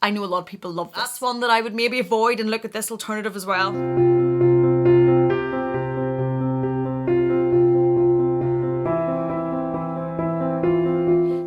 I know a lot of people love this. That's one that I would maybe avoid and look at this alternative as well.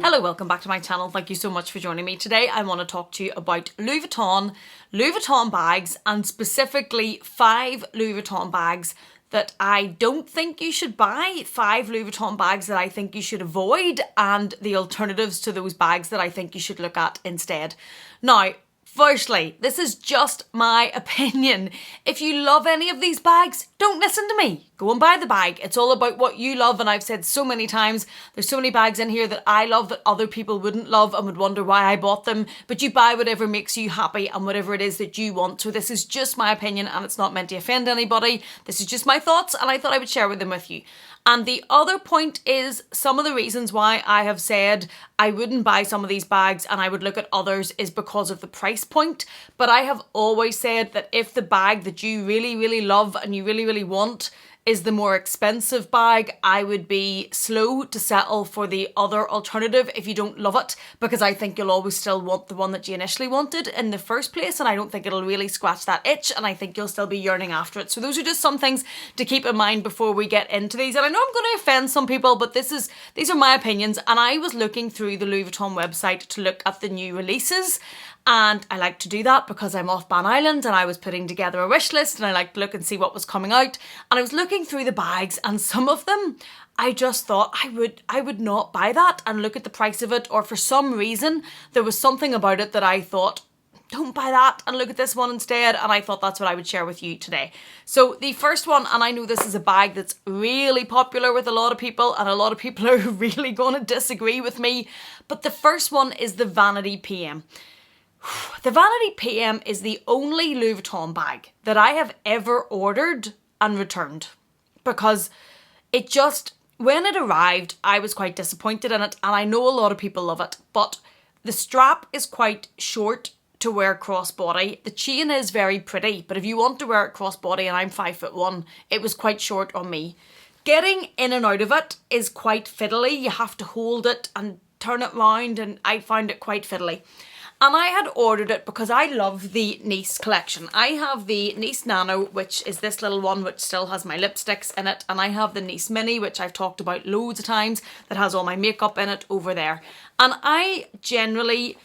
Hello, welcome back to my channel. Thank you so much for joining me. Today I want to talk to you about Louis Vuitton bags, and specifically 5 Louis Vuitton bags that I don't think you should buy, 5 Louis Vuitton bags that I think you should avoid, and the alternatives to those bags that I think you should look at instead. Now, firstly, this is just my opinion. If you love any of these bags, don't listen to me. Go and buy the bag. It's all about what you love, and I've said so many times, there's so many bags in here that I love that other people wouldn't love and would wonder why I bought them, but you buy whatever makes you happy and whatever it is that you want. So this is just my opinion, and it's not meant to offend anybody. This is just my thoughts, and I thought I would share them with you. And the other point is, some of the reasons why I have said I wouldn't buy some of these bags and I would look at others is because of the price point. But I have always said that if the bag that you really, really love and you really, really want is the more expensive bag, I would be slow to settle for the other alternative if you don't love it, because I think you'll always still want the one that you initially wanted in the first place, and I don't think it'll really scratch that itch, and I think you'll still be yearning after it. So those are just some things to keep in mind before we get into these. And I know I'm going to offend some people, but these are my opinions, and I was looking through the Louis Vuitton website to look at the new releases. And I like to do that because I'm off Ban Island and I was putting together a wish list, and I like to look and see what was coming out. And I was looking through the bags, and some of them I just thought I would not buy that, and look at the price of it, or for some reason there was something about it that I thought, don't buy that and look at this one instead. And I thought that's what I would share with you today. So the first one, and I know this is a bag that's really popular with a lot of people, and a lot of people are really going to disagree with me, but the first one is the Vanity PM. The Vanity PM is the only Louis Vuitton bag that I have ever ordered and returned, because it just, when it arrived, I was quite disappointed in it, and I know a lot of people love it, but the strap is quite short to wear crossbody. The chain is very pretty, but if you want to wear it crossbody, and I'm 5'1", it was quite short on me. Getting in and out of it is quite fiddly. You have to hold it and turn it round, and I found it quite fiddly. And I had ordered it because I love the Nice collection. I have the Nice Nano, which is this little one which still has my lipsticks in it. And I have the Nice Mini, which I've talked about loads of times, that has all my makeup in it over there. And I generally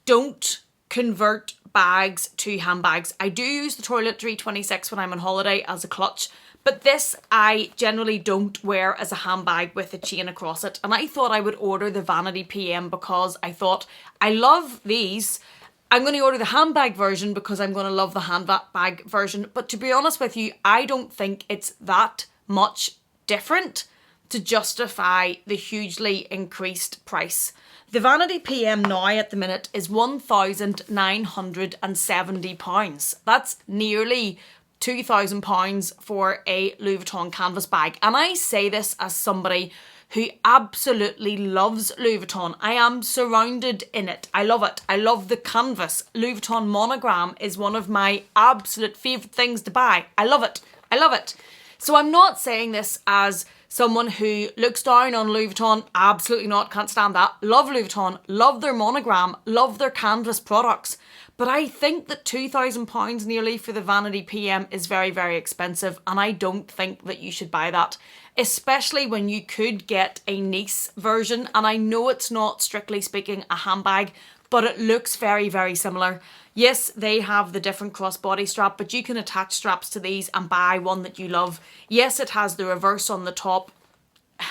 don't convert bags to handbags. I do use the Toiletry 26 when I'm on holiday as a clutch, but this I generally don't wear as a handbag with a chain across it. And I thought I would order the Vanity PM because I thought, I love these. I'm going to order the handbag version because I'm going to love the handbag version. But to be honest with you, I don't think it's that much different to justify the hugely increased price. The Vanity PM now at the minute is £1,970. That's nearly £2,000 for a Louis Vuitton canvas bag. And I say this as somebody who absolutely loves Louis Vuitton. I am surrounded in it. I love it. I love the canvas. Louis Vuitton monogram is one of my absolute favourite things to buy. I love it. I love it. So I'm not saying this as someone who looks down on Louis Vuitton. Absolutely not. Can't stand that. Love Louis Vuitton. Love their monogram. Love their canvas products. But I think that £2,000 nearly for the Vanity PM is very, very expensive, and I don't think that you should buy that, especially when you could get a Nice version. And I know it's not, strictly speaking, a handbag, but it looks very, very similar. Yes, they have the different crossbody strap, but you can attach straps to these and buy one that you love. Yes, it has the reverse on the top.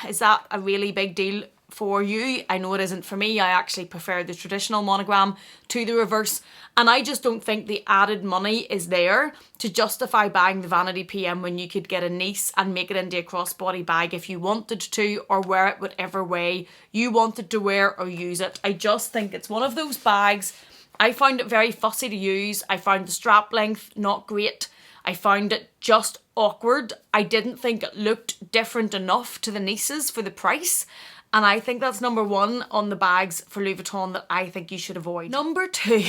Is that a really big deal for you? I know it isn't for me. I actually prefer the traditional monogram to the reverse, and I just don't think the added money is there to justify buying the Vanity PM when you could get a Nice and make it into a crossbody bag if you wanted to, or wear it whatever way you wanted to wear or use it. I just think it's one of those bags. I found it very fussy to use. I found the strap length not great. I found it just awkward. I didn't think it looked different enough to the Nice's for the price. And I think that's number one on the bags for Louis Vuitton that I think you should avoid. Number two,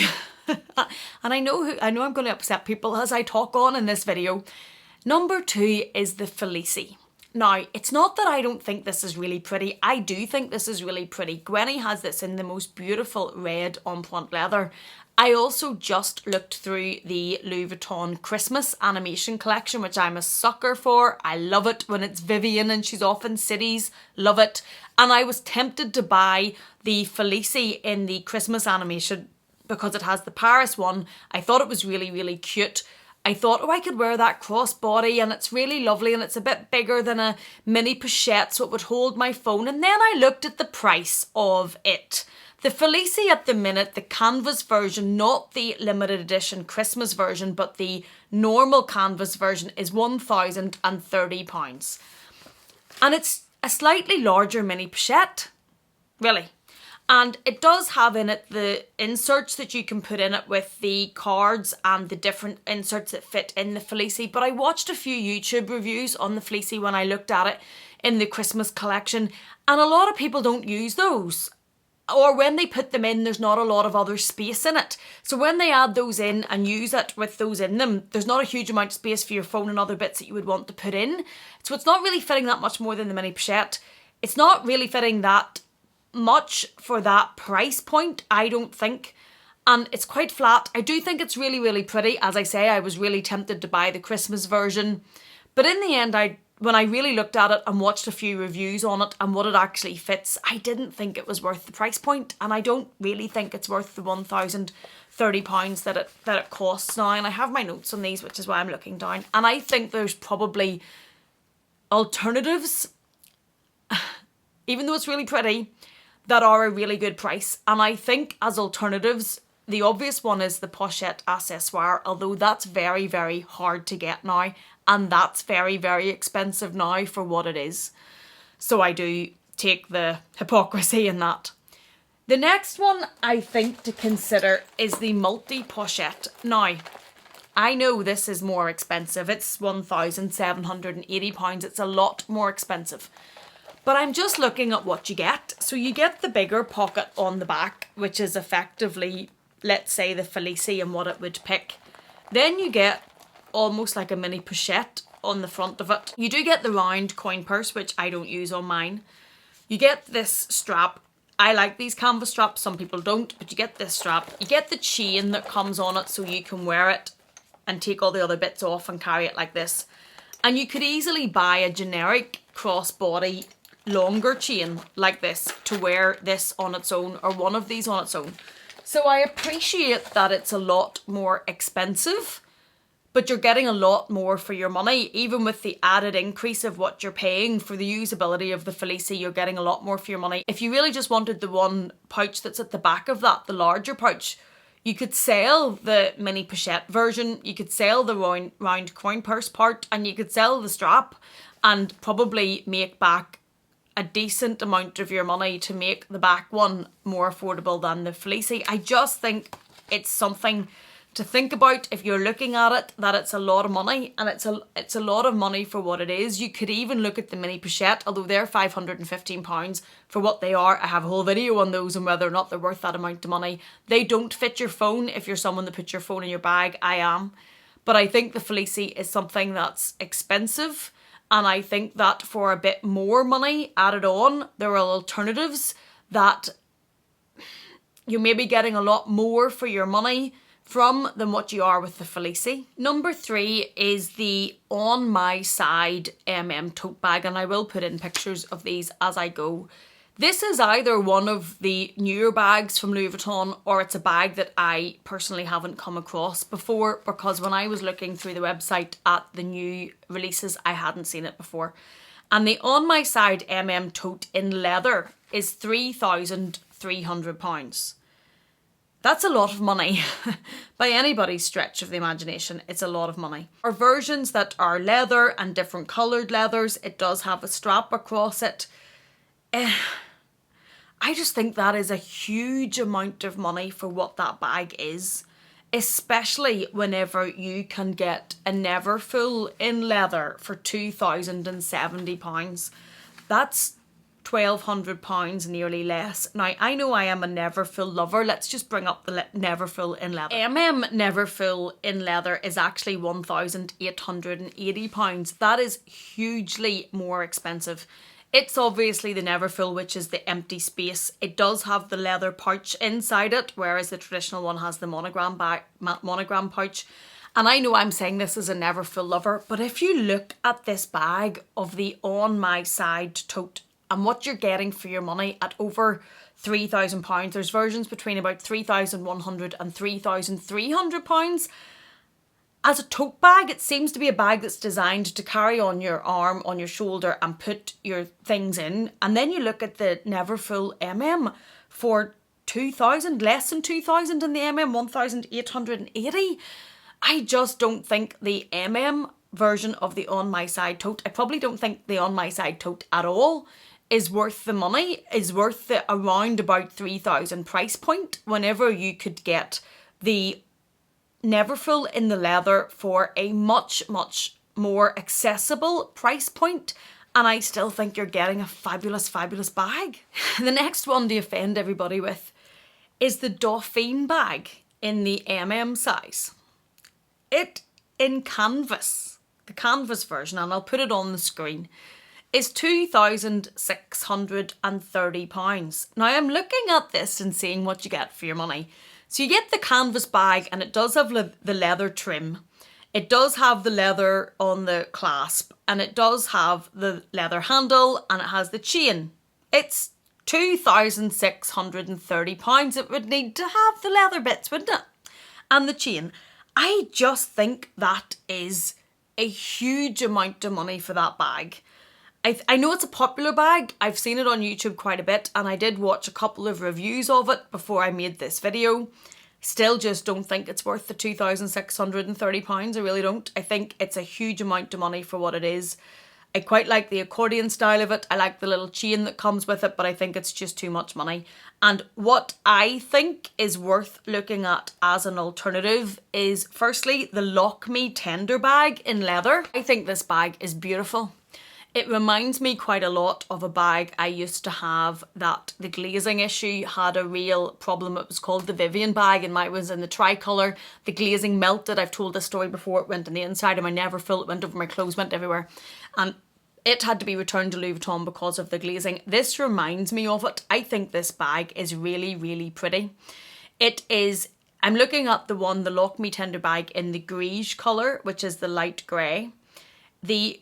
and I know I'm going to upset people as I talk on in this video. Number two is the Felicie. Now, it's not that I don't think this is really pretty. I do think this is really pretty. Gwenny has this in the most beautiful red on point leather. I also just looked through the Louis Vuitton Christmas animation collection, which I'm a sucker for. I love it when it's Vivienne and she's off in cities. Love it. And I was tempted to buy the Felicie in the Christmas animation because it has the Paris one. I thought it was really, really cute. I thought, oh, I could wear that crossbody and it's really lovely and it's a bit bigger than a mini pochette, so it would hold my phone. And then I looked at the price of it. The Felicie at the minute, the canvas version, not the limited edition Christmas version, but the normal canvas version, is £1,030. And it's a slightly larger mini pochette, really. And it does have in it the inserts that you can put in it with the cards and the different inserts that fit in the Felicie. But I watched a few YouTube reviews on the Felicie when I looked at it in the Christmas collection, and a lot of people don't use those. Or when they put them in, there's not a lot of other space in it. So when they add those in and use it with those in them, there's not a huge amount of space for your phone and other bits that you would want to put in. So it's not really fitting that much more than the mini pochette. It's not really fitting that much for that price point, I don't think. And it's quite flat. I do think it's really, really pretty. As I say, I was really tempted to buy the Christmas version. But in the end, when I really looked at it and watched a few reviews on it and what it actually fits, I didn't think it was worth the price point, and I don't really think it's worth the £1,030 that it costs now. And I have my notes on these, which is why I'm looking down. And I think there's probably alternatives, even though it's really pretty, that are a really good price. And I think as alternatives, the obvious one is the pochette accessoire, although that's very, very hard to get now. And that's very, very expensive now for what it is. So I do take the hypocrisy in that. The next one I think to consider is the multi-pochette. Now, I know this is more expensive. It's £1,780. It's a lot more expensive. But I'm just looking at what you get. So you get the bigger pocket on the back, which is effectively, let's say, the Felicie and what it would pick. Then you get almost like a mini pochette on the front of it. You do get the round coin purse, which I don't use on mine. You get this strap. I like these canvas straps, some people don't, but you get this strap. You get the chain that comes on it so you can wear it and take all the other bits off and carry it like this. And you could easily buy a generic crossbody longer chain like this to wear this on its own, or one of these on its own. So I appreciate that it's a lot more expensive, but you're getting a lot more for your money. Even with the added increase of what you're paying for the usability of the Felicie, you're getting a lot more for your money. If you really just wanted the one pouch that's at the back of that, the larger pouch, you could sell the mini pochette version, you could sell the round coin purse part, and you could sell the strap and probably make back a decent amount of your money to make the back one more affordable than the Felicie. I just think it's something to think about if you're looking at it, that it's a lot of money, and it's a lot of money for what it is. You could even look at the mini pochette, although they're £515 for what they are. I have a whole video on those and whether or not they're worth that amount of money. They don't fit your phone if you're someone that puts your phone in your bag. I am. But I think the Felicie is something that's expensive, and I think that for a bit more money added on, there are alternatives that you're maybe getting a lot more for your money from than what you are with the Felicie. Number 3 is the On My Side tote bag, and I will put in pictures of these as I go. This is either one of the newer bags from Louis Vuitton, or it's a bag that I personally haven't come across before, because when I was looking through the website at the new releases, I hadn't seen it before. And the On My Side tote in leather is £3,300. That's a lot of money. By anybody's stretch of the imagination, it's a lot of money. Our versions that are leather and different coloured leathers, it does have a strap across it. I just think that is a huge amount of money for what that bag is, especially whenever you can get a Neverfull in leather for £2,070. That's £1,200 nearly less. Now, I know I am a Neverfull lover. Let's just bring up the Neverfull in leather. Neverfull in leather is actually £1,880. That is hugely more expensive. It's obviously the Neverfull, which is the empty space. It does have the leather pouch inside it, whereas the traditional one has the monogram pouch. And I know I'm saying this as a Neverfull lover, but if you look at this bag of the On My Side tote and what you're getting for your money at over £3,000, there's versions between about £3,100 and £3,300. As a tote bag, it seems to be a bag that's designed to carry on your arm, on your shoulder, and put your things in. And then you look at the Neverfull for 2,000, less than 2,000 in the 1,880. I just don't think the version of the On My Side tote, I probably don't think the On My Side tote at all is worth the money, is worth the around about 3,000 price point, whenever you could get the Neverfull in the leather for a much, much more accessible price point. And I still think you're getting a fabulous, fabulous bag. The next one to offend everybody with is the Dauphine bag in the size. It in canvas, the canvas version, and I'll put it on the screen, is £2,630. Now I'm looking at this and seeing what you get for your money. So you get the canvas bag, and it does have the leather trim. It does have the leather on the clasp, and it does have the leather handle, and it has the chain. It's £2,630. It would need to have the leather bits, wouldn't it? And the chain. I just think that is a huge amount of money for that bag. I know it's a popular bag. I've seen it on YouTube quite a bit, and I did watch a couple of reviews of it before I made this video. Still just don't think it's worth the £2,630. I really don't. I think it's a huge amount of money for what it is. I quite like the accordion style of it. I like the little chain that comes with it, but I think it's just too much money. And what I think is worth looking at as an alternative is, firstly, the Lock Me Tender bag in leather. I think this bag is beautiful. It reminds me quite a lot of a bag I used to have that the glazing issue had a real problem. It was called the Vivian bag, and mine was in the tricolour. The glazing melted. I've told this story before. It went on the inside of my Neverfull. It went over my clothes, went everywhere. And it had to be returned to Louis Vuitton because of the glazing. This reminds me of it. I think this bag is really, really pretty. It is, I'm looking at the Lock Me Tender bag in the greige colour, which is the light grey. The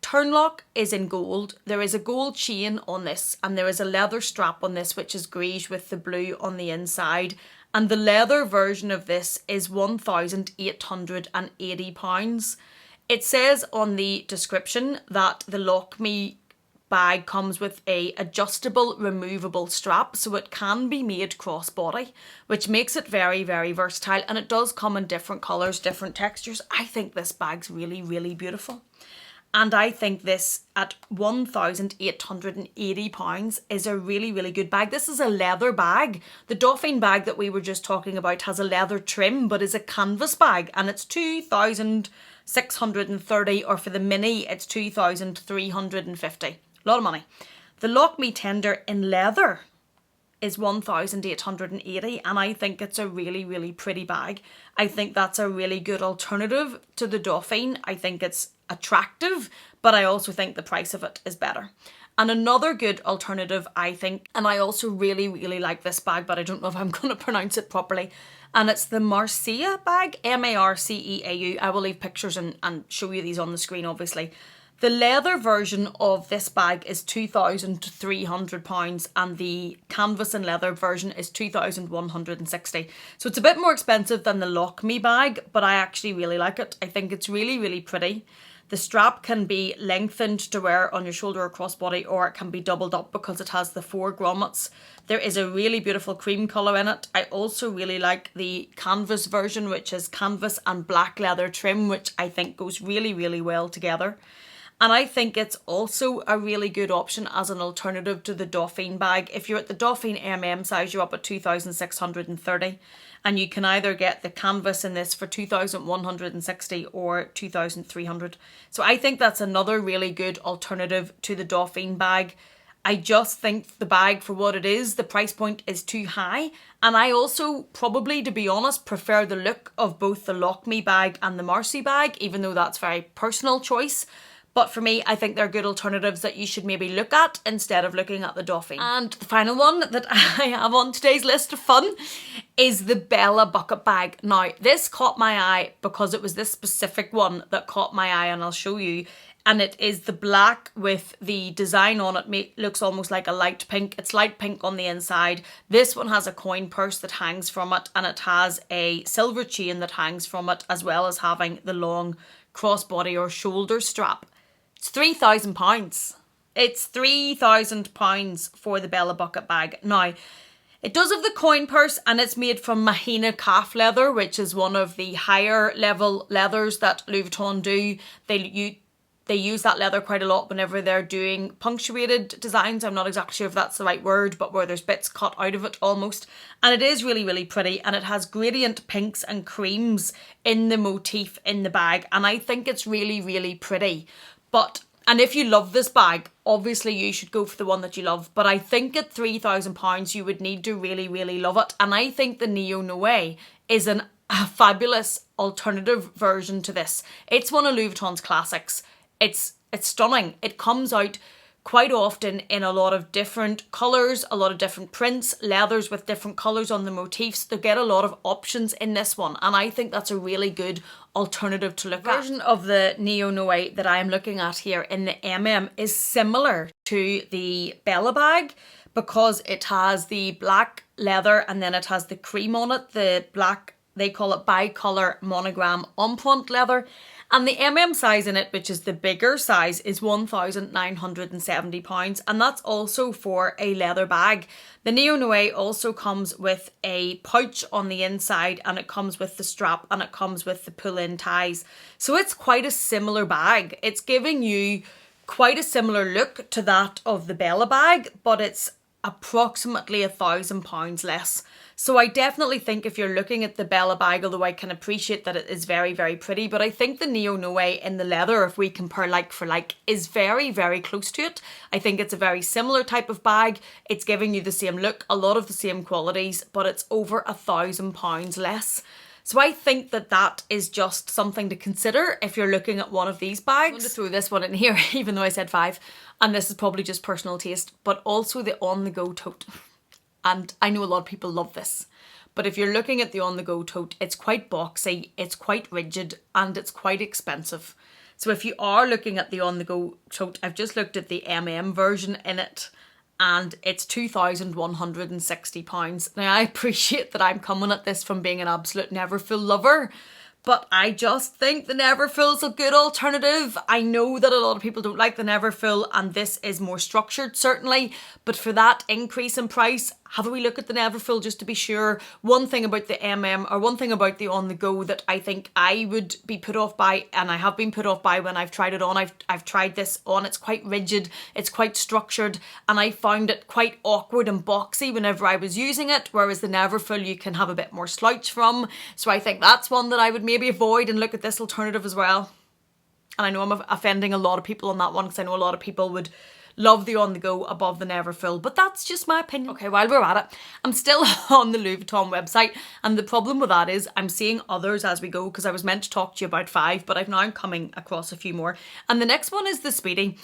turnlock is in gold. There is a gold chain on this, and there is a leather strap on this, which is greige with the blue on the inside. And the leather version of this is £1,880. It says on the description that the Lock Me bag comes with a adjustable, removable strap, so it can be made crossbody, which makes it very, very versatile. And it does come in different colours, different textures. I think this bag's really, really beautiful. And I think this at £1,880 is a really, really good bag. This is a leather bag. The Dauphine bag that we were just talking about has a leather trim, but is a canvas bag, and it's £2,630, or for the mini, it's £2,350. A lot of money. The Lock Me Tender in leather is £1,880, and I think it's a really, really pretty bag. I think that's a really good alternative to the Dauphine. I think it's attractive, but I also think the price of it is better. And another good alternative, I think, and I also really, really like this bag, but I don't know if I'm going to pronounce it properly, and it's the Marceau bag, Marceau. I will leave pictures and show you these on the screen, obviously. The leather version of this bag is £2,300, and the canvas and leather version is £2,160. So it's a bit more expensive than the Lock Me bag, but I actually really like it. I think it's really, really pretty. The strap can be lengthened to wear on your shoulder or crossbody, or it can be doubled up because it has the 4 grommets. There is a really beautiful cream colour in it. I also really like the canvas version, which is canvas and black leather trim, which I think goes really, really well together. And I think it's also a really good option as an alternative to the Dauphine bag. If you're at the Dauphine size, you're up at £2,630. And you can either get the canvas in this for £2,160 or £2,300. So I think that's another really good alternative to the Dauphine bag. I just think the bag, for what it is, the price point is too high. And I also probably, to be honest, prefer the look of both the Lock Me bag and the Marceau bag, even though that's very personal choice. But for me, I think they're good alternatives that you should maybe look at instead of looking at the Duffy. And the final one that I have on today's list of fun is the Bella bucket bag. Now, this caught my eye because it was this specific one that caught my eye, and I'll show you. And it is the black with the design on it. Looks almost like a light pink. It's light pink on the inside. This one has a coin purse that hangs from it, and it has a silver chain that hangs from it, as well as having the long crossbody or shoulder strap. It's £3,000. It's £3,000 for the Bella bucket bag. Now, it does have the coin purse, and it's made from Mahina calf leather, which is one of the higher level leathers that Louis Vuitton do. They use that leather quite a lot whenever they're doing punctuated designs. I'm not exactly sure if that's the right word, but where there's bits cut out of it almost. And it is really, really pretty, and it has gradient pinks and creams in the motif in the bag, and I think it's really, really pretty. And if you love this bag, obviously you should go for the one that you love. But I think at £3,000 you would need to really, really love it. And I think the Neo Noe is a fabulous alternative version to this. It's one of Louis Vuitton's classics. It's stunning. It comes out quite often in a lot of different colours, a lot of different prints, leathers with different colours on the motifs. They get a lot of options in this one, and I think that's a really good alternative to look at. The version of the Neo Noe that I'm looking at here in the MM is similar to the Bella bag because it has the black leather and then it has the cream on it, the black, they call it bicolour monogram empreinte leather. And the MM size in it, which is the bigger size, is £1,970. And that's also for a leather bag. The Neo Noe also comes with a pouch on the inside, and it comes with the strap, and it comes with the pull-in ties. So it's quite a similar bag. It's giving you quite a similar look to that of the Bella bag, but it's approximately £1,000 less. So I definitely think if you're looking at the Bella bag, although I can appreciate that it is very, very pretty, but I think the Neo Noe in the leather, if we compare like for like, is very, very close to it. I think it's a very similar type of bag. It's giving you the same look, a lot of the same qualities, but it's over £1,000 less. So I think that is just something to consider if you're looking at one of these bags. I'm going to throw this one in here, even though I said 5, and this is probably just personal taste, but also the on-the-go tote. And I know a lot of people love this, but if you're looking at the on-the-go tote, it's quite boxy, it's quite rigid, and it's quite expensive. So if you are looking at the on-the-go tote, I've just looked at the MM version in it, and it's £2,160. Now, I appreciate that I'm coming at this from being an absolute Neverfull lover, but I just think the Neverfull's a good alternative. I know that a lot of people don't like the Neverfull, and this is more structured, certainly. But for that increase in price, have a wee look at the Neverfull just to be sure. One thing about the MM, or one thing about the on-the-go that I think I would be put off by, and I have been put off by when I've tried it on. I've tried this on. It's quite rigid, it's quite structured, and I found it quite awkward and boxy whenever I was using it, whereas the Neverfull you can have a bit more slouch from. So I think that's one that I would maybe avoid and look at this alternative as well. And I know I'm offending a lot of people on that one because I know a lot of people would love the on-the-go above the Neverfull, but that's just my opinion. Okay, while we're at it, I'm still on the Louis Vuitton website, and the problem with that is I'm seeing others as we go, because I was meant to talk to you about 5, but I've now coming across a few more. And the next one is the Speedy.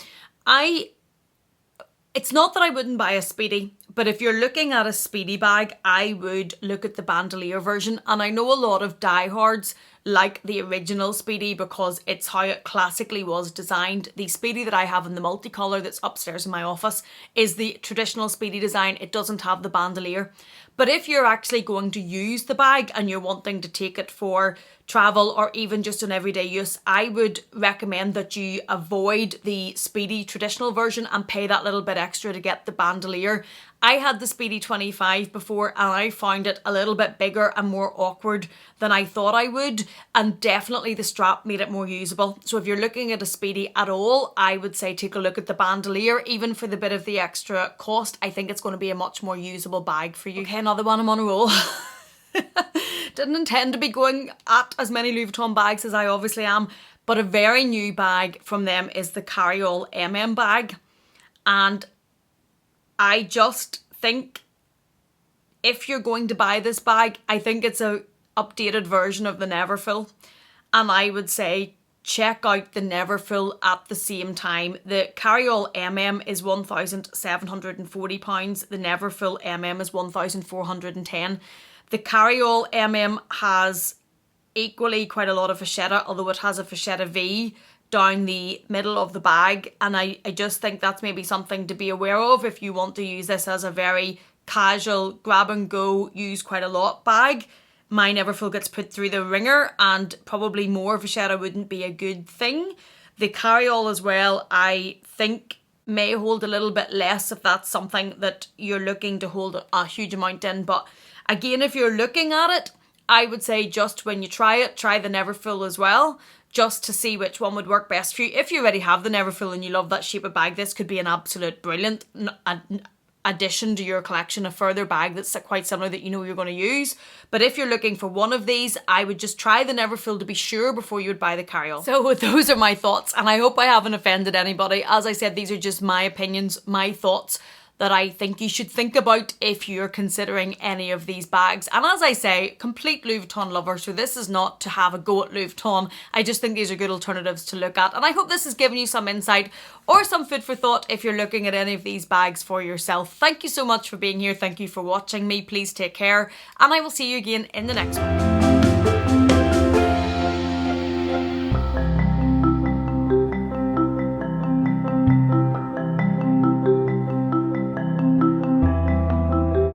It's not that I wouldn't buy a Speedy, but if you're looking at a Speedy bag, I would look at the bandolier version. And I know a lot of diehards like the original Speedy because it's how it classically was designed. The Speedy that I have in the multicolour that's upstairs in my office is the traditional Speedy design. It doesn't have the bandolier. But if you're actually going to use the bag and you're wanting to take it for travel or even just an everyday use, I would recommend that you avoid the Speedy traditional version and pay that little bit extra to get the bandolier. I had the Speedy 25 before, and I found it a little bit bigger and more awkward than I thought I would, and definitely the strap made it more usable. So if you're looking at a Speedy at all, I would say take a look at the bandolier. Even for the bit of the extra cost, I think it's going to be a much more usable bag for you. Okay, another one, I'm on a roll. Didn't intend to be going at as many Louis Vuitton bags as I obviously am, but a very new bag from them is the Carryall MM bag. And I just think if you're going to buy this bag, I think it's a updated version of the Neverfull. And I would say check out the Neverfull at the same time. The Carryall MM is £1,740. The Neverfull MM is £1,410. The Carryall MM has equally quite a lot of vachetta, although it has a vachetta V down the middle of the bag, and I just think that's maybe something to be aware of if you want to use this as a very casual grab and go, use quite a lot bag. My Neverfull gets put through the ringer, and probably more vachetta wouldn't be a good thing. The Carryall as well, I think, may hold a little bit less if that's something that you're looking to hold a huge amount in. But again, if you're looking at it, I would say just when you try it, try the Neverfull as well, just to see which one would work best for you. If you already have the Neverfull and you love that shape of bag, this could be an absolute brilliant addition to your collection, a further bag that's quite similar that you know you're going to use. But if you're looking for one of these, I would just try the Neverfull to be sure before you would buy the Carryall. So those are my thoughts, and I hope I haven't offended anybody. As I said, these are just my opinions, my thoughts that I think you should think about if you're considering any of these bags. And as I say, complete Louis Vuitton lover, so this is not to have a go at Louis Vuitton. I just think these are good alternatives to look at. And I hope this has given you some insight or some food for thought if you're looking at any of these bags for yourself. Thank you so much for being here. Thank you for watching me. Please take care. And I will see you again in the next one.